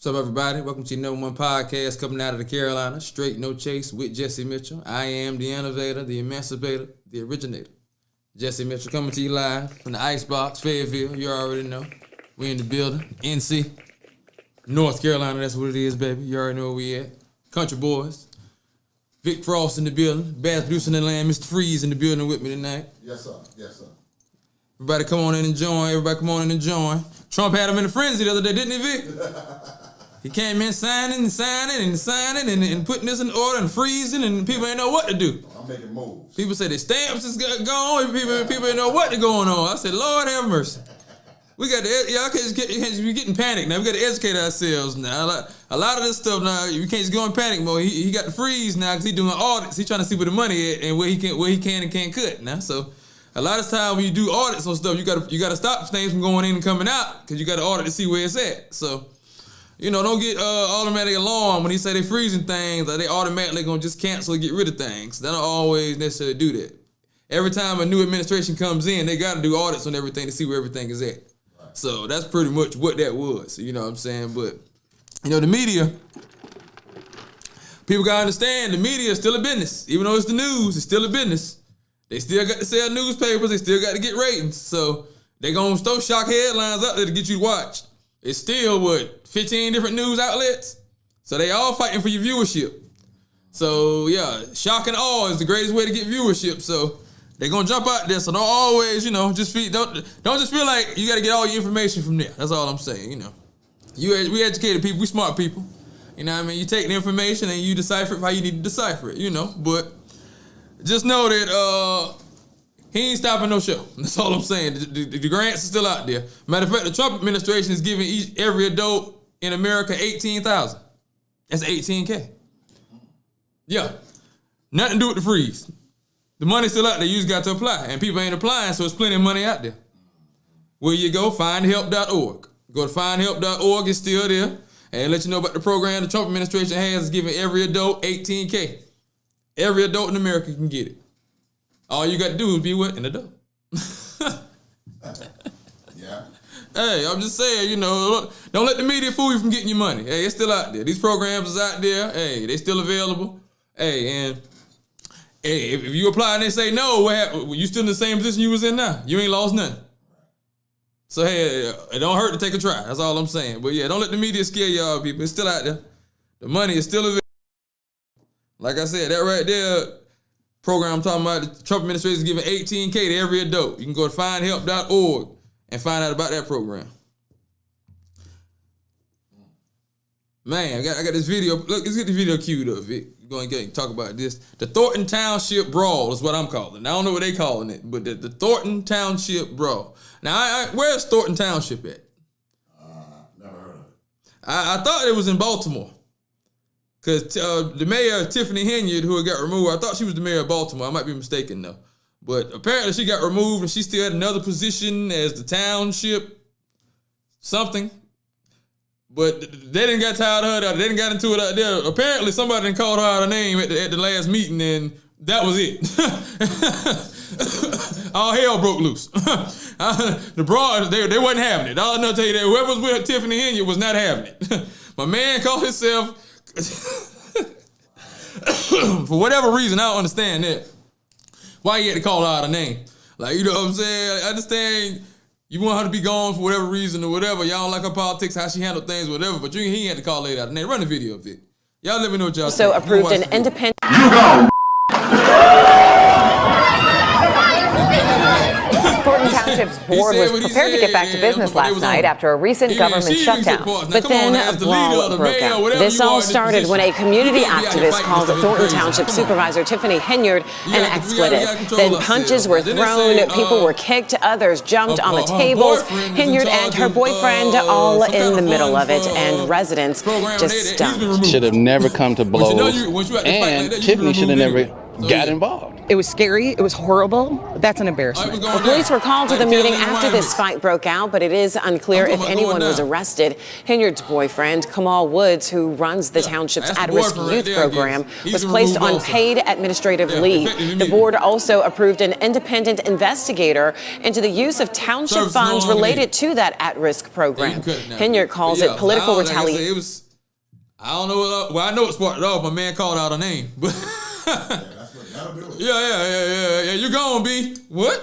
What's up, everybody? Welcome to your #1 podcast coming out of the Carolina, Straight No Chase with Jesse Mitchell. I am the innovator, the emancipator, the originator. Jesse Mitchell coming to you live from the Icebox, Fayetteville. You already know. We in the building, NC, North Carolina, that's what it is, baby. You already know where we at. Country boys. Vic Frost in the building. Bass producer in the land, Mr. Freeze in the building with me tonight. Yes, sir. Yes, sir. Everybody come on in and join. Everybody come on in and join. Trump had him in a frenzy the other day, didn't he, Vic? He came in signing and putting this in order and freezing, and people ain't know what to do. I'm making moves. People say the stamps is gone. People ain't know what is going on. I said, Lord have mercy. We got to, y'all can't be getting panicked now. We got to educate ourselves now. A lot of this stuff now, you can't just go in panic mode. He got the freeze now because he doing audits. He trying to see where the money at and where he can and can't cut now. So a lot of time when you do audits on stuff, you gotta stop things from going in and coming out because you got to audit to see where it's at. So, you know, don't get automatic alarm when he say they freezing things or they automatically gonna just cancel and get rid of things. They don't always necessarily do that. Every time a new administration comes in, they got to do audits on everything to see where everything is at. Right. So that's pretty much what that was. You know what I'm saying? But, you know, the media, people got to understand the media is still a business. Even though it's the news, it's still a business. They still got to sell newspapers. They still got to get ratings. So they going to throw shock headlines out there to get you to watch. It's still, 15 different news outlets? So they all fighting for your viewership. So, yeah, shock and awe is the greatest way to get viewership. So they're going to jump out there. So don't always, don't just feel like you got to get all your information from there. That's all I'm saying, We educated people. We smart people. You know what I mean? You take the information and you decipher it how you need to decipher it, But just know that he ain't stopping no show. That's all I'm saying. The grants are still out there. Matter of fact, the Trump administration is giving every adult in America $18,000. That's $18K. Yeah. Nothing to do with the freeze. The money's still out there. You just got to apply. And people ain't applying, so there's plenty of money out there. Where you go? Findhelp.org. Go to findhelp.org. It's still there. And let you know about the program the Trump administration has is giving every adult $18K. Every adult in America can get it. All you got to do is be what? An adult. Yeah. Hey, I'm just saying, don't let the media fool you from getting your money. Hey, it's still out there. These programs is out there. Hey, they still available. Hey, and hey, if you apply and they say no, what happened? You still in the same position you was in now. You ain't lost nothing. So, hey, it don't hurt to take a try. That's all I'm saying. But, yeah, don't let the media scare y'all, people. It's still out there. The money is still available. Like I said, that right there, program I'm talking about, the Trump administration is giving $18K to every adult. You can go to findhelp.org and find out about that program. Man, I got this video. Look, let's get the video queued up, Vic. We're going to talk about this. The Thornton Township Brawl is what I'm calling it. I don't know what they calling it, but the Thornton Township Brawl. Now, where's Thornton Township at? Never heard of it. I thought it was in Baltimore. Because the mayor, Tiffany Henyard, who got removed, I thought she was the mayor of Baltimore. I might be mistaken, though. But apparently she got removed and she still had another position as the township something. But they didn't get tired of her. They didn't get into it out there. Apparently somebody done called her out her name at the last meeting and that was it. All hell broke loose. The broad, they wasn't having it. All I know to tell you that whoever was with Tiffany Henyard was not having it. My man called himself... For whatever reason, I don't understand that. Why he had to call her out a name. Like, you know what I'm saying? I understand you want her to be gone for whatever reason or whatever. Y'all don't like her politics, how she handled things, whatever. But he had to call her out a name. Run the video of it. Y'all let me know what y'all so think. Approved an independent... You go! Thornton Township's board was prepared to get back to business last night after a recent government shutdown, but then a brawl broke out. This all started when a community activist called Thornton Township Supervisor Tiffany Henyard an expletive. Then punches were thrown, people were kicked, others jumped on the tables. Henyard and her boyfriend all in the middle of it, and residents just stunned. Should have never come to blows, and Tiffany should have never got involved. It was scary. It was horrible. That's an embarrassment. The police were called to the meeting after this fight broke out, but it is unclear if anyone was arrested. Hilliard's boyfriend, Kamal Woods, who runs the township's at-risk youth program, was placed on paid administrative leave. The board also approved an independent investigator into the use of township funds related to that at-risk program. Hilliard calls it political retaliation. I don't know. Well, I know it sparked it off. My man called out her name, but yeah. You gone, B? What?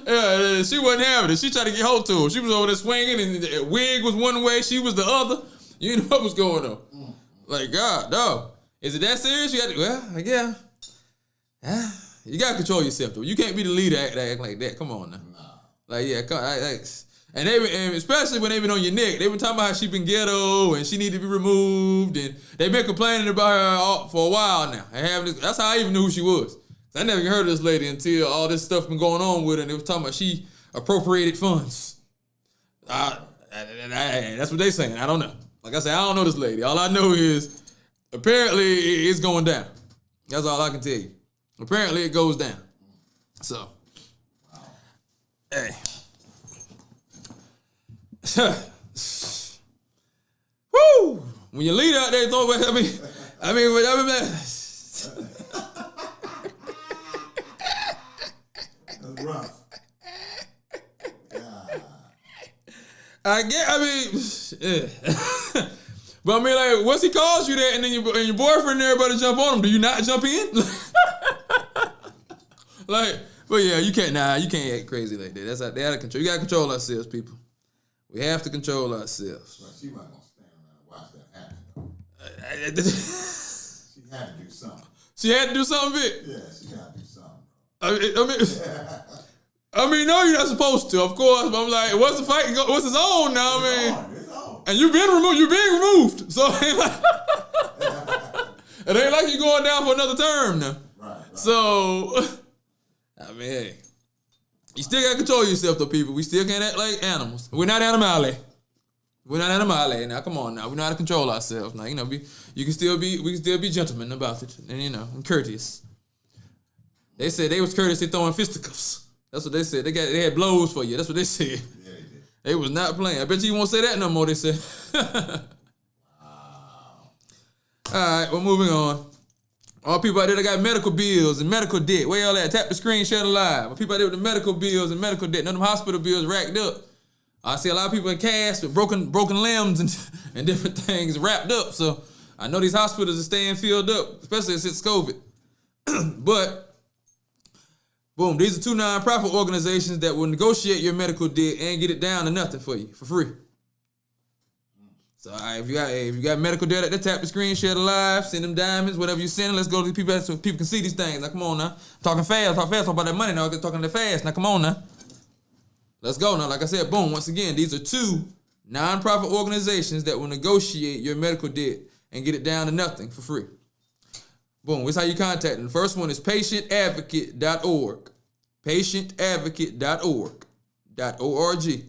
Yeah, she wasn't having it. She tried to get hold to him. She was over there swinging, and the wig was one way, she was the other. You know what was going on? Like, God, dog. Is it that serious? You got to, you got to control yourself, though. You can't be the leader act like that. Come on now. Like, yeah, and especially when they been on your neck, they been talking about how she been ghetto and she need to be removed, and they been complaining about her for a while now. That's how I even knew who she was. I never even heard of this lady until all this stuff been going on with her, and they was talking about she appropriated funds. That's what they saying. I don't know. Like I said, I don't know this lady. All I know is apparently it's going down. That's all I can tell you. Apparently it goes down. So, hey. Woo! When you lead out there, That's rough. But I mean, like, once he calls you that, and then your boyfriend and everybody jump on him, do you not jump in? Like, but yeah, you can't act crazy like that. That's how they out of control. You gotta control ourselves, people. We have to control ourselves. Well, she wasn't gonna stand around and watch that happen, though. She had to do something. She had to do something, Vic? Yeah, she had to do something. I mean, no, you're not supposed to, of course. But I'm like, what's the fight? What's his own now? It's on. And you've been removed. You're being removed. So it ain't like you're going down for another term now. Right. So, I mean, hey, you still gotta control yourself, though, people. We still can't act like animals. We're not animale. Now, come on, now we know how to control ourselves. Now, we can still be gentlemen about it, and and courteous. They said they was courteous. They throwing fisticuffs. That's what they said. They had blows for you. That's what they said. Yeah, they did. They was not playing. I bet you won't say that no more, they said. Wow. All right, well, moving on. All people out there that got medical bills and medical debt. Where y'all at? Tap the screen, share the live. All people out there with the medical bills and medical debt. None of them hospital bills racked up. I see a lot of people in casts with broken limbs and different things wrapped up. So I know these hospitals are staying filled up, especially since COVID. But boom, these are two nonprofit organizations that will negotiate your medical debt and get it down to nothing for you, for free. So if you got medical debt, tap the screen, share the live, send them diamonds, whatever you're sending. Let's go to the people so people can see these things. Now, come on now. Talk fast about that money now. Talking that fast. Now, come on now. Let's go now. Like I said, boom, once again, these are two nonprofit organizations that will negotiate your medical debt and get it down to nothing for free. Boom, this is how you contact them. The first one is patientadvocate.org. Patientadvocate.org.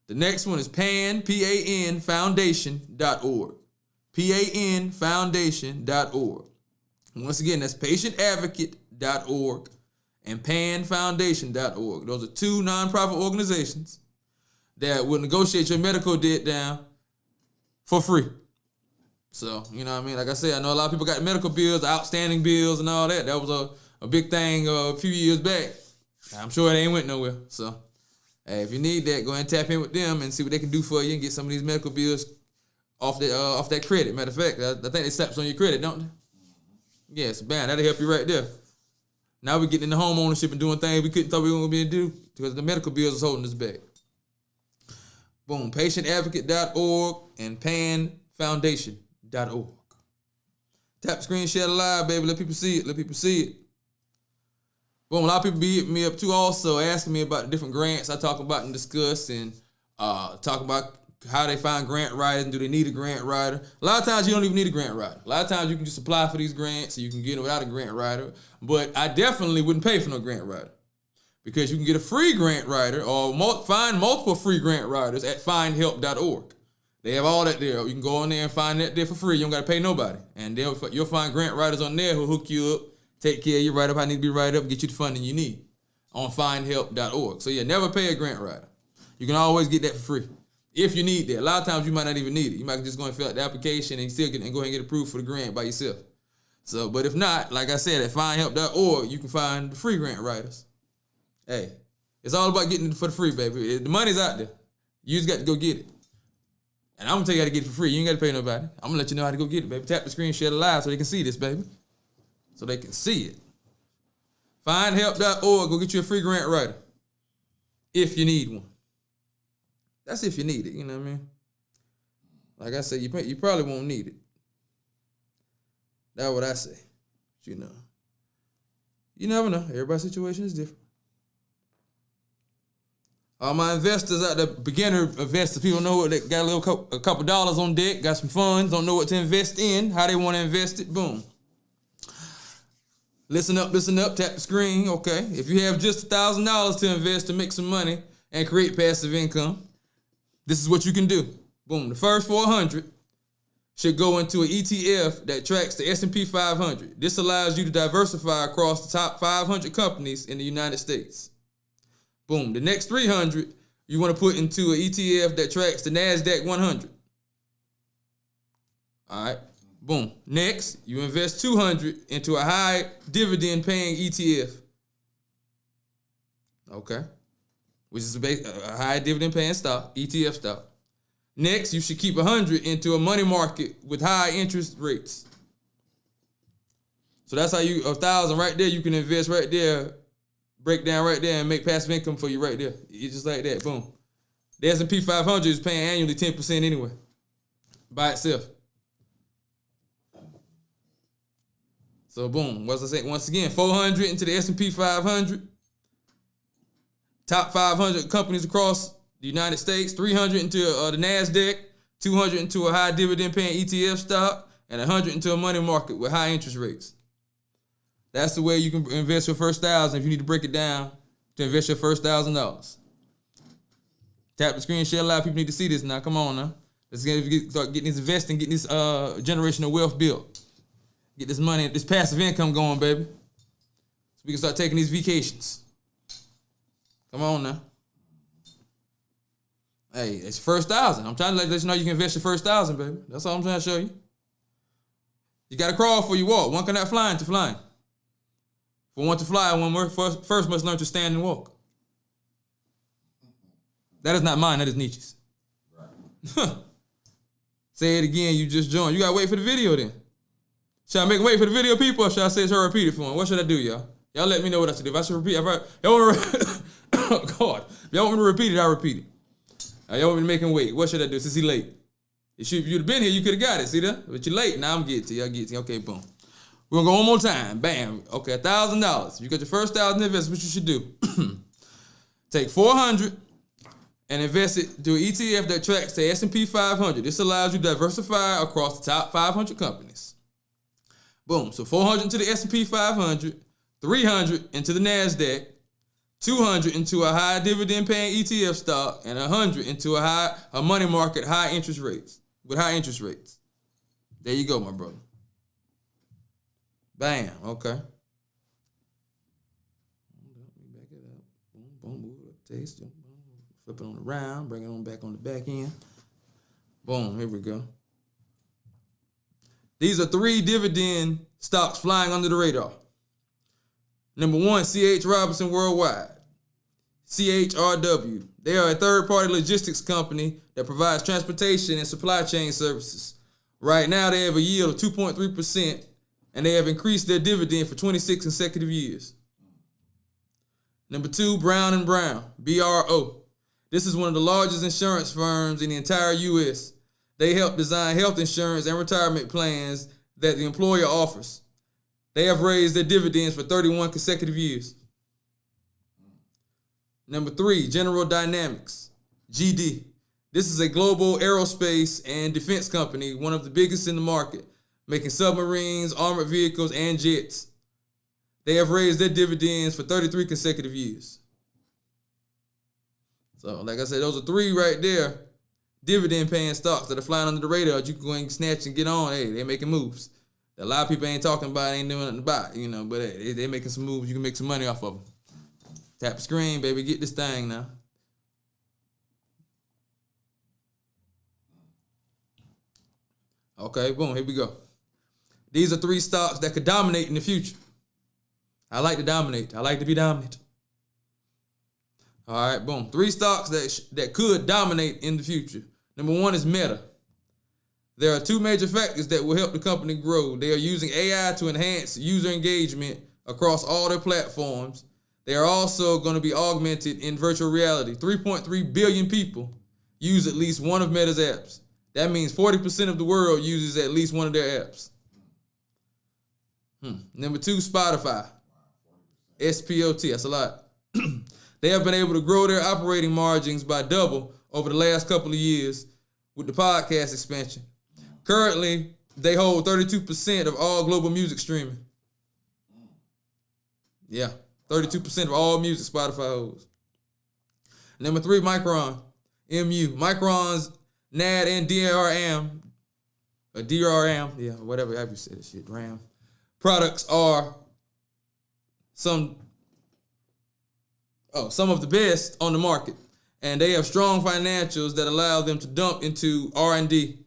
The next one is PAN Foundation.org. PANFoundation.org. Once again, that's patientadvocate.org and PANFoundation.org. Those are two nonprofit organizations that will negotiate your medical debt down for free. So, you know what I mean? Like I said, I know a lot of people got medical bills, outstanding bills, and all that. That was a big thing a few years back. I'm sure it ain't went nowhere. So, hey, if you need that, go ahead and tap in with them and see what they can do for you and get some of these medical bills off that credit. Matter of fact, I think they slaps on your credit, don't they? Yes, bam, that'll help you right there. Now we're getting into home ownership and doing things we couldn't thought we were going to be able to do because the medical bills is holding us back. Boom, patientadvocate.org and PANFoundation.org. Tap the screen, share the live, baby. Let people see it. Boom, a lot of people be hitting me up too also, asking me about the different grants I talk about and discuss and talk about how they find grant writers and do they need a grant writer. A lot of times you don't even need a grant writer. A lot of times you can just apply for these grants and you can get them without a grant writer. But I definitely wouldn't pay for no grant writer because you can get a free grant writer or find multiple free grant writers at findhelp.org. They have all that there. You can go on there and find that there for free. You don't got to pay nobody. And you'll find grant writers on there who'll hook you up, take care of your write-up. I need to be write-up, get you the funding you need on findhelp.org. So, yeah, never pay a grant writer. You can always get that for free if you need that. A lot of times you might not even need it. You might just go and fill out the application and still go ahead and get approved for the grant by yourself. So, but if not, like I said, at findhelp.org, you can find the free grant writers. Hey, it's all about getting it for the free, baby. The money's out there. You just got to go get it. And I'm going to tell you how to get it for free. You ain't got to pay nobody. I'm going to let you know how to go get it, baby. Tap the screen, share it live so they can see this, baby. So they can see it. Findhelp.org, go get you a free grant writer. If you need one. That's if you need it, you know what I mean? Like I said, you probably won't need it. That's what I say. You know. You never know. Everybody's situation is different. All my investors out there, beginner investors, people know what they got a couple dollars on deck, got some funds, don't know what to invest in, how they want to invest it, boom. Listen up, tap the screen, okay. If you have just $1,000 to invest to make some money and create passive income, this is what you can do. Boom, the first 400 should go into an ETF that tracks the S&P 500. This allows you to diversify across the top 500 companies in the United States. Boom. The next 300, you want to put into an ETF that tracks the NASDAQ 100. All right. Boom. Next, you invest 200 into a high dividend paying ETF. Okay. Which is a high dividend paying stock, ETF stock. Next, you should keep 100 into a money market with high interest rates. So that's how 1,000 right there, you can invest right there. Break down right there and make passive income for you right there. It's just like that, boom. The S&P 500 is paying annually 10% anyway, by itself. So boom, what's I say? Once again, 400 into the S&P 500. Top 500 companies across the United States. 300 into the NASDAQ. 200 into a high dividend paying ETF stock. And 100 into a money market with high interest rates. That's the way you can invest your first $1,000 if you need to break it down to invest your first $1,000. Tap the screen, share live. People need to see this now. Come on now. Let's start getting this investing, getting this generational wealth built. Get this money, this passive income going, baby. So we can start taking these vacations. Come on now. Hey, it's your first $1,000. I'm trying to let you know you can invest your first $1,000, baby. That's all I'm trying to show you. You got to crawl before you walk. One cannot fly into flying. For one to fly, one first must learn to stand and walk. That is not mine. That is Nietzsche's. Right. Say it again. You just joined. You got to wait for the video then. Should I make him wait for the video, people, or should I say it's her repeat it for him? What should I do, y'all? Y'all let me know what I should do. If I should repeat, y'all want to, oh, God. If y'all want me to repeat it, I'll repeat it. Y'all want me to make him wait. What should I do since he's late? If you'd have been here, you could have got it. See that? But you're late. Now I'm getting to you. I'll get to you. Okay, boom. We're going to go one more time. Bam. Okay, $1,000. You got your first $1,000 investment. What you should do. Take 400 and invest it to an ETF that tracks the S&P 500. This allows you to diversify across the top 500 companies. Boom. So 400 into the S&P 500, 300 into the NASDAQ, 200 into a high dividend paying ETF stock, and 100 into a money market with high interest rates. There you go, my brother. Bam. Okay. Back it up. Boom, boom, move it up. Taste. Flip it on around. Bring it on back on the back end. Boom. Here we go. These are 3 dividend stocks flying under the radar. Number 1, C.H. Robinson Worldwide. CHRW. They are a third-party logistics company that provides transportation and supply chain services. Right now, they have a yield of 2.3%, and they have increased their dividend for 26 consecutive years. Number 2, Brown & Brown, BRO. This is one of the largest insurance firms in the entire U.S. They help design health insurance and retirement plans that the employer offers. They have raised their dividends for 31 consecutive years. Number 3, General Dynamics, GD. This is a global aerospace and defense company, one of the biggest in the market, making submarines, armored vehicles, and jets. They have raised their dividends for 33 consecutive years. So, like I said, those are 3 right there dividend paying stocks that are flying under the radar. You can go and snatch and get on. Hey, they're making moves. A lot of people ain't talking about, ain't doing nothing about, but hey, they're making some moves. You can make some money off of them. Tap the screen, baby. Get this thing now. Okay, boom. Here we go. These are 3 stocks that could dominate in the future. I like to dominate. I like to be dominant. All right, boom. 3 stocks that could dominate in the future. Number 1 is Meta. There are 2 major factors that will help the company grow. They are using AI to enhance user engagement across all their platforms. They are also going to be augmented in virtual reality. 3.3 billion people use at least one of Meta's apps. That means 40% of the world uses at least one of their apps. Number 2, Spotify. SPOT, that's a lot. They have been able to grow their operating margins by double over the last couple of years with the podcast expansion. Currently, they hold 32% of all global music streaming. Yeah, 32% of all music Spotify holds. Number 3, Micron. MU. Micron's NAD and DRAM, or DRAM, yeah, whatever you say this shit, RAM. Products are some of the best on the market, and they have strong financials that allow them to dump into R&D.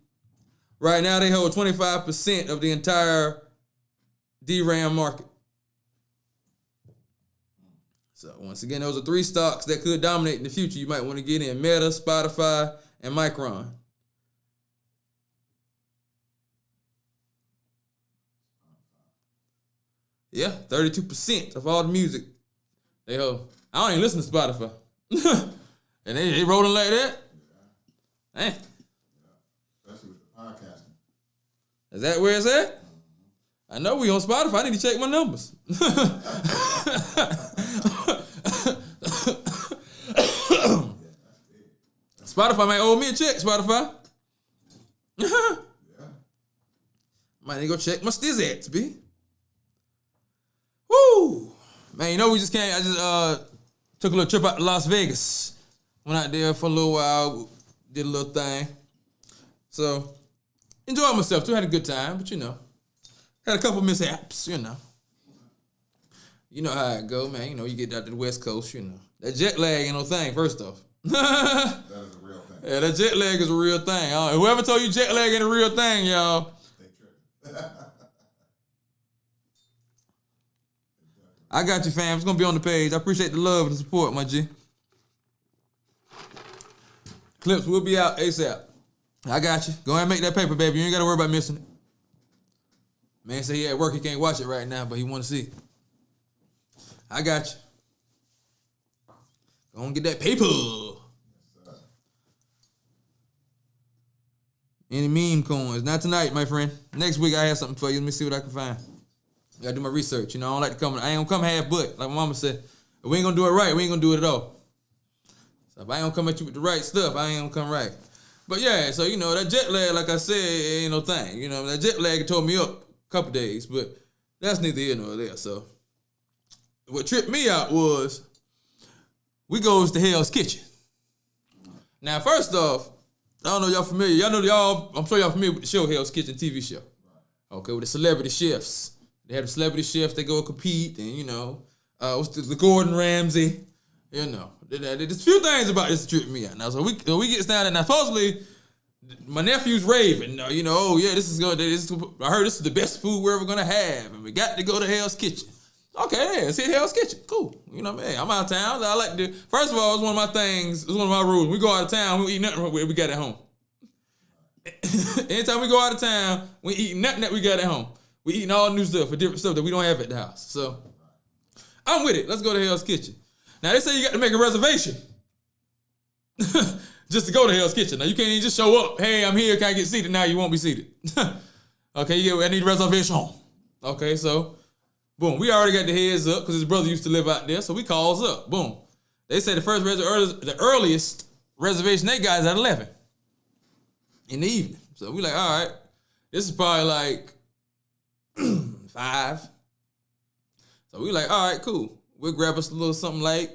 Right now, they hold 25% of the entire DRAM market. So once again, those are 3 stocks that could dominate in the future. You might want to get in: Meta, Spotify, and Micron. Yeah, 32% of all the music they hold. I don't even listen to Spotify. And they rolling like that? Hey. Especially with the podcasting. Is that where it's at? I know we on Spotify. I need to check my numbers. Spotify might owe me a check, Spotify. Might need to go check my stizzats, B. Woo! Man, we just came. I just took a little trip out to Las Vegas. Went out there for a little while, did a little thing. So, enjoyed myself too. Had a good time, but had a couple mishaps, You know how it go, man. You get out to the West Coast, That jet lag ain't no thing, first off. That is a real thing. Yeah, that jet lag is a real thing. Whoever told you jet lag ain't a real thing, y'all. They tripping. I got you, fam. It's going to be on the page. I appreciate the love and the support, my G. Clips will be out ASAP. I got you. Go ahead and make that paper, baby. You ain't got to worry about missing it. Man said he at work. He can't watch it right now, but he want to see it. I got you. Go and get that paper. Any meme coins? Not tonight, my friend. Next week I have something for you. Let me see what I can find. I gotta do my research. I don't like to come. I ain't gonna come half butt. Like my mama said, if we ain't gonna do it right, we ain't gonna do it at all. So if I ain't gonna come at you with the right stuff, I ain't gonna come right. But yeah, so that jet lag, like I said, ain't no thing. That jet lag tore me up a couple days, but that's neither here nor there. So what tripped me out was we goes to Hell's Kitchen. Now, first off, I don't know if y'all familiar. I'm sure y'all familiar with the show Hell's Kitchen TV show. Okay, with the celebrity chefs. They have the celebrity chefs, they go compete, and what's the Gordon Ramsay, There's a few things about this that trip me out. Now, so we get down, and supposedly my nephew's raving. This is good. I heard this is the best food we're ever gonna have, and we got to go to Hell's Kitchen. Okay, yeah, let's hit Hell's Kitchen. Cool. I'm out of town. I like to. First of all, it's one of my things. It's one of my rules. We go out of town, we don't eat nothing we got at home. Anytime we go out of town, we eat nothing that we got at home. We eating all new stuff for different stuff that we don't have at the house. So I'm with it. Let's go to Hell's Kitchen. Now they say you got to make a reservation just to go to Hell's Kitchen. Now you can't even just show up. Hey, I'm here. Can I get seated? Now you won't be seated. Okay, I need a reservation. Okay, so boom. We already got the heads up because his brother used to live out there. So we calls up. Boom. They say the earliest reservation they got is at 11 in the evening. So we like, all right, this is probably like 5. So we like, all right, cool. We'll grab us a little something light,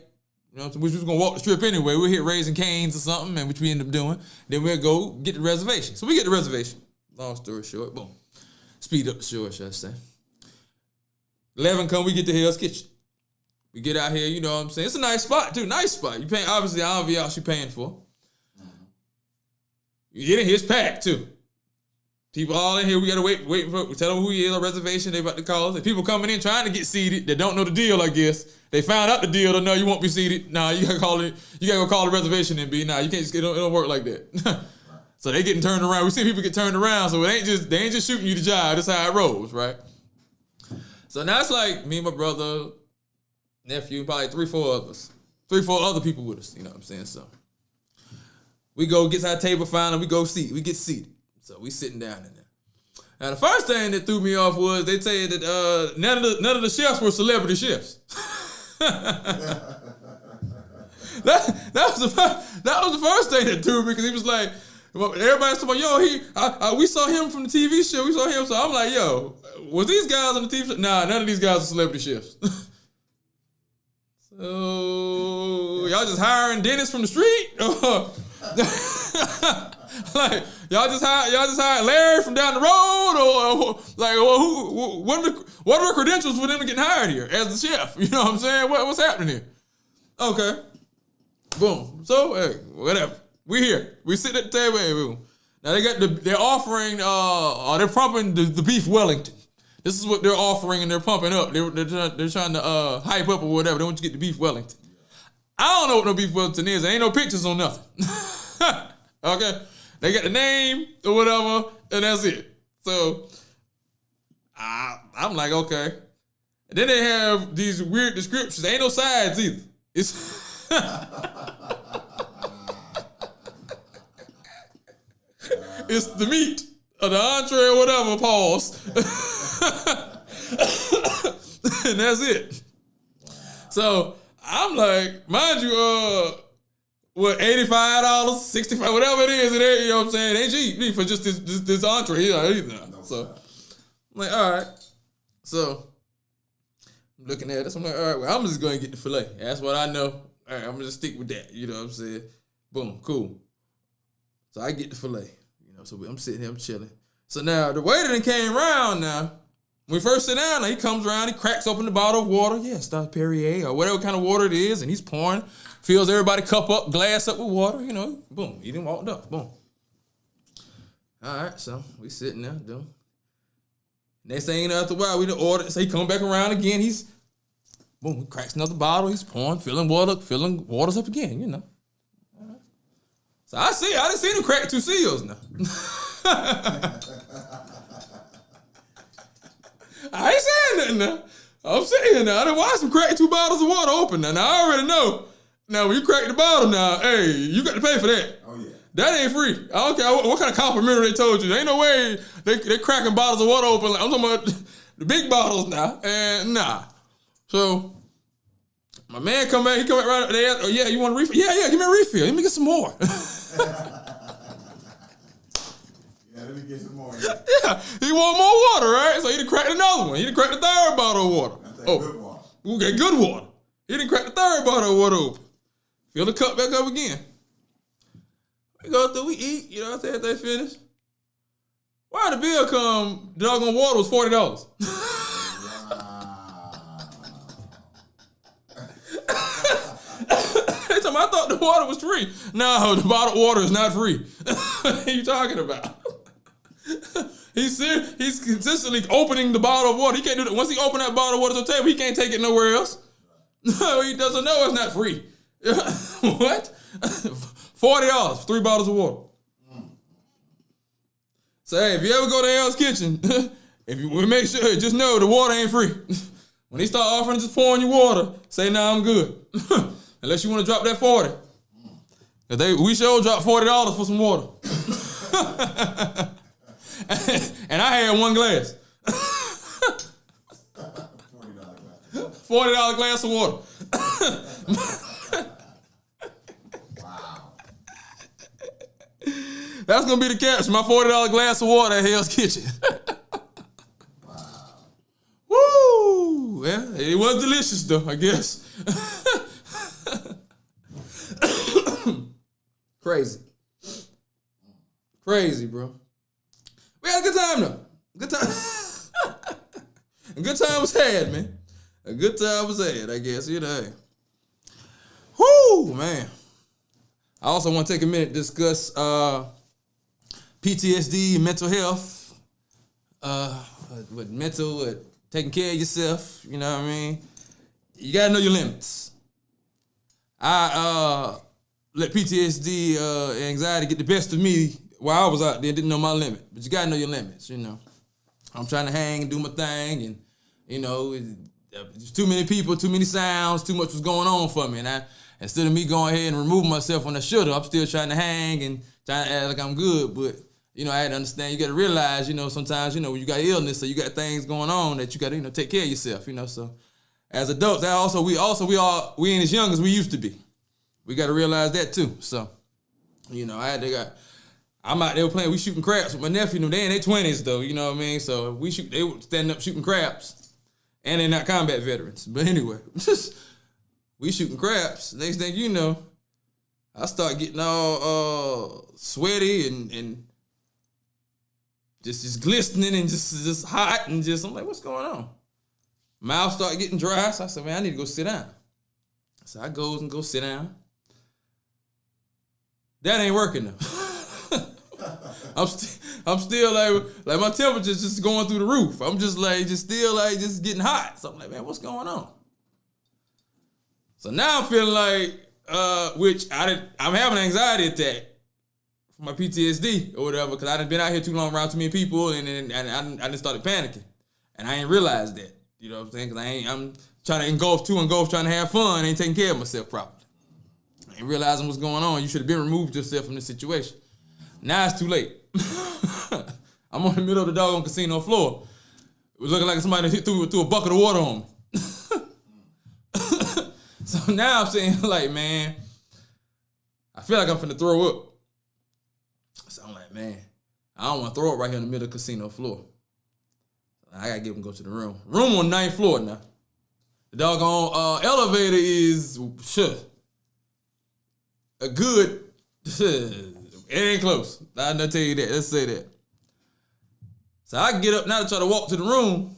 You know, which was gonna walk the strip anyway. We'll hit Raising Cane's or something, and which we end up doing. Then we'll go get the reservation. So we get the reservation. Long story short, boom. Speed up the short, should I say. 11 come, we get to Hell's Kitchen. We get out here, you know what I'm saying? It's a nice spot, too. Nice spot. You paying, obviously, I don't know what you're paying for. You get in here, it's packed, too. People all in here, we gotta wait for, we tell them who he is, a reservation, they about to call us. And people coming in trying to get seated, they don't know the deal, I guess. They found out the deal, they know you won't be seated. Nah, you gotta go call the reservation and be, nah, you can't just, it don't work like that. So they getting turned around. We see people get turned around, so they ain't just shooting you the job. That's how it rolls, right? So now it's like me, my brother, nephew, probably 3-4 other people with us, you know what I'm saying? So we go, gets our table finally, we get seated. So we sitting down in there. Now the first thing that threw me off was they said that none of the chefs were celebrity chefs. that was the first thing that threw me, because he was like, everybody's talking about, yo, we saw him from the TV show. We saw him. So I'm like, yo, was these guys on the TV show? Nah, none of these guys are celebrity chefs. So y'all just hiring Dennis from the street? Like y'all just hired Larry from down the road, or like, well, what are the credentials for them to get hired here as the chef? You know what I'm saying? What's happening here? Okay, boom. So hey, whatever. We here. We sit at the table. Hey, boom. Now they're offering, they're pumping the beef Wellington. This is what they're offering, and they're pumping up. They're trying to hype up or whatever. They want you to get the beef Wellington. I don't know what no beef Wellington is. There ain't no pictures on nothing. Okay? They got the name or whatever, and that's it. So I'm like, okay. And then they have these weird descriptions. There ain't no sides either. It's it's the meat or the entree or whatever, pause. And that's it. So I'm like, mind you, $85, $65, whatever it is, you know what I'm saying? It ain't cheap for just this entree, you know, either. So I'm like, all right. So I'm looking at this. I'm like, all right, well, I'm just going to get the filet. That's what I know. All right, I'm going to just stick with that. You know what I'm saying? Boom, cool. So I get the filet. So I'm sitting here, I'm chilling. So now the waiter then came around now. When we first sit down, he comes around, he cracks open the bottle of water. Yeah, Star Perrier or whatever kind of water it is, and he's pouring, fills everybody cup up, glass up with water, you know. Boom, he done walked up, boom. All right, so we sitting there, doing. Next thing after a while, we done ordered. So he come back around again, he's, boom, he cracks another bottle, he's pouring, filling waters up again, you know. So I done seen him crack 2 seals now. I ain't saying nothing now. I'm saying now, I done watched him crack 2 bottles of water open now. Now I already know. Now when you crack the bottle now, hey, you got to pay for that. Oh yeah. That ain't free. I don't care what kind of complimentary they told you. There ain't no way they cracking bottles of water open. I'm talking about the big bottles now. And nah. So my man come back, he come back right up there. Oh yeah, you want a refill? Yeah, give me a refill. Let me get some more. Yeah, let me get some more. Yeah, he want more water, right? So he done cracked another one. He done cracked the 3rd bottle of water. That's good water. Okay, good water. He done cracked the 3rd bottle of water open. Fill the cup back up again. We go through, we eat, you know what I'm saying, after they finish. Why the bill come, doggone water was $40. I thought the water was free. No, the bottled water is not free. What are you talking about? He's consistently opening the bottle of water. He can't do that. Once he open that bottle of water to the table, he can't take it nowhere else. No, he doesn't know it's not free. What? $40 for 3 bottles of water. So hey, if you ever go to L's Kitchen, if you make sure, just know the water ain't free. When they start offering just pouring you water, say, nah, I'm good. Unless you want to drop that 40. We sure dropped $40 for some water. And I had 1 glass. $40 glass of water. Wow. That's going to be the caption. My $40 glass of water at Hell's Kitchen. Wow. Woo! Yeah, it was delicious though, I guess. Crazy. Crazy, bro. We had a good time, though. Good time. A good time was had, man. A good time was had, I guess. You know. Whoo, man. I also want to take a minute to discuss PTSD and mental health. Taking care of yourself. You know what I mean? You got to know your limits. I let PTSD and anxiety get the best of me while I was out there, didn't know my limit. But you got to know your limits, you know. I'm trying to hang and do my thing, and, you know, there's too many people, too many sounds, too much was going on for me. And instead of me going ahead and removing myself when I should have, I'm still trying to hang and trying to act like I'm good. But, you know, I had to understand, you got to realize, you know, sometimes, you know, when you got illness or you got things going on that you got to, you know, take care of yourself, you know. So as adults, we ain't as young as we used to be. We got to realize that too. So, you know, I'm out there playing, we shooting craps with my nephew. They in their 20s though, you know what I mean? So they were standing up shooting craps, and they're not combat veterans. But anyway, we shooting craps. Next thing you know, I start getting all sweaty and just glistening and just hot and I'm like, what's going on? Mouth start getting dry. So I said, man, I need to go sit down. So I goes and go sit down. That ain't working though. I'm still like my temperature's just going through the roof. I'm just just getting hot. So I'm like, man, what's going on? So now I'm feeling like, I'm having an anxiety attack from my PTSD or whatever, because I done been out here too long around too many people, and I just started panicking, and I ain't realized that. You know what I'm saying? Because I'm trying to engulf, trying to have fun, ain't taking care of myself properly. I ain't realizing what's going on. You should have been removed yourself from this situation. Now it's too late. I'm on the middle of the doggone casino floor. It was looking like somebody threw a bucket of water on me. So now I'm saying, like, man, I feel like I'm finna throw up. So I'm like, man, I don't want to throw up right here in the middle of the casino floor. I gotta get him to go to the room. Room on 9th floor now. The doggone elevator is a good. It ain't close. I'll tell you that. Let's say that. So I get up now to try to walk to the room.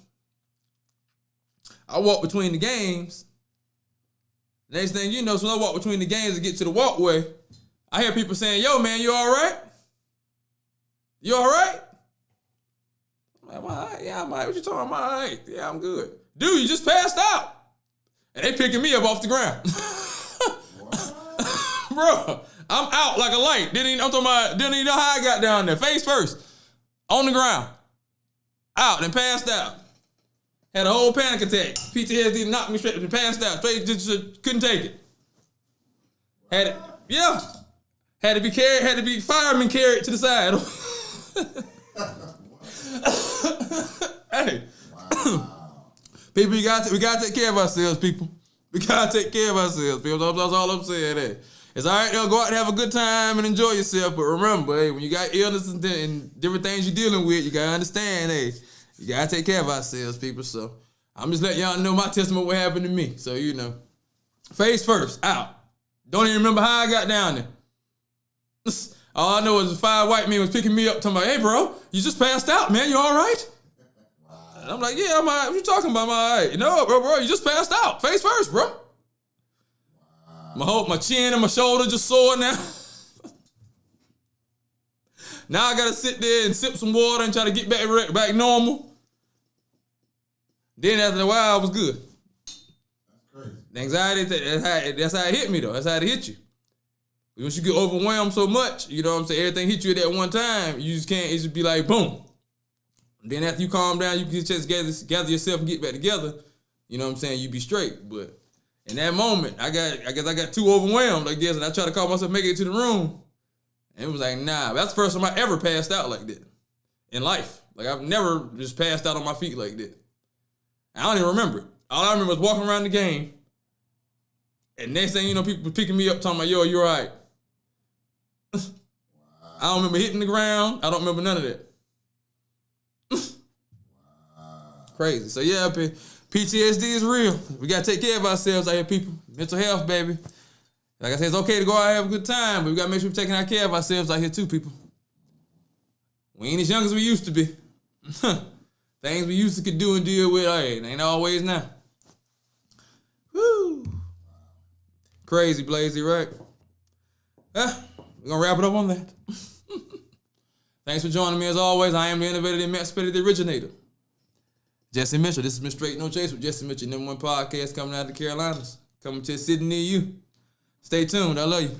I walk between the games. Next thing you know, so I walk between the games and get to the walkway, I hear people saying, yo, man, you all right? You all right? I'm all right. Yeah, I'm all right. What you talking about? I'm all right. Yeah, I'm good. Dude, you just passed out. And they picking me up off the ground. Bro, I'm out like a light. Didn't even know how I got down there. Face first. On the ground. Out and passed out. Had a whole panic attack. PTSD knocked me straight and passed out. Straight, just couldn't take it. Had to be firemen carried to the side. Hey. Wow. People, we gotta take care of ourselves, people. We gotta take care of ourselves, people. That's all I'm saying. Hey. It's all right, go out and have a good time and enjoy yourself, but remember, hey, when you got illness and different things you're dealing with, you gotta understand, hey, you gotta take care of ourselves, people. So I'm just letting y'all know my testimony, what happened to me. So, you know, face first, out. Don't even remember how I got down there. All I know is the 5 white men was picking me up, talking about, hey, bro, you just passed out, man. You all right? Wow. And I'm like, yeah, I'm all right. What you talking about? I'm all right. You know, bro, you just passed out. Face first, bro. My chin and my shoulder just sore now. Now I gotta sit there and sip some water and try to get back normal. Then after a while, I was good. That's crazy. The anxiety, that's how it hit me though. That's how it hit you. Once you get overwhelmed so much, you know what I'm saying, everything hit you at that one time, you just can't, it just be like, boom. Then after you calm down, you can just gather yourself and get back together. You know what I'm saying, you be straight. But in that moment, I guess I got too overwhelmed, I guess, and I tried to call myself, make it to the room. And it was like, nah, that's the first time I ever passed out like that in life. Like, I've never just passed out on my feet like that. I don't even remember it. All I remember was walking around the game, and next thing you know, people picking me up, talking about, yo, you all right? Wow. I don't remember hitting the ground. I don't remember none of that. Wow. Crazy. So, yeah, PTSD is real. We got to take care of ourselves out here, people. Mental health, baby. Like I said, it's okay to go out and have a good time, but we gotta make sure we're taking care of ourselves out here too, people. We ain't as young as we used to be. Things we used to could do and deal with, hey, it ain't always now. Woo. Crazy, Blazy, right? We're gonna wrap it up on that. Thanks for joining me as always. I am the innovator, the emancipator, the originator. Jesse Mitchell. This is Mr. Straight No Chase with Jesse Mitchell, #1 podcast coming out of the Carolinas. Coming to a city near you. Stay tuned. I love you.